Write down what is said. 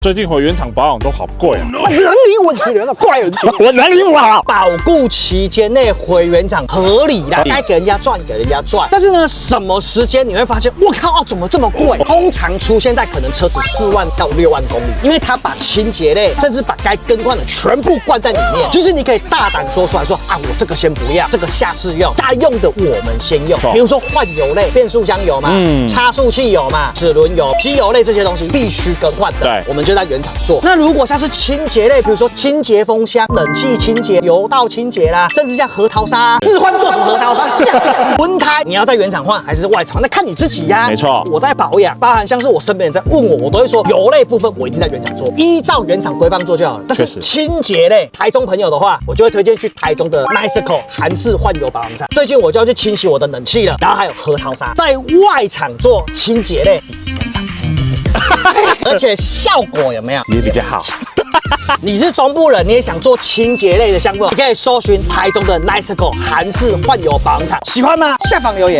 最近回原厂保养都好贵啊。人力问题人了，怪人情，我哪里有啊？保固期间内回原厂合理啦，该给人家赚给人家赚。但是呢，什么时间你会发现，我靠，怎么这么贵？通常出现在可能车子4万到6万公里，因为它把清洁类甚至把该更换的全部灌在里面。就是你可以大胆说出来说啊，我这个先不要，这个下次用，该用的我们先用。比如说换油类，变速箱油嘛，差速器油嘛，齿轮油、机油类这些东西必须更换的，对，我们就在原厂做。那如果像是清洁类，比如说清洁风箱、冷气清洁、油道清洁啦，甚至像核桃砂，置换做什么核桃砂？轮胎你要在原厂换还是外厂？那看你自己呀。没错，我在保养，包含像是我身边人在问我，我都会说油类部分我一定在原厂做，依照原厂规范做就好了。但是清洁类，台中朋友的话，我就会推荐去台中的 Niceco 韩式换油保养厂。最近我就要去清洗我的冷气了，然后还有核桃砂，在外厂做清洁类，而且效果有没有也比较好。你是中部人，你也想做清洁类的项目，你可以搜寻台中的 Niceco 韩式换油保养厂，喜欢吗？下方留言。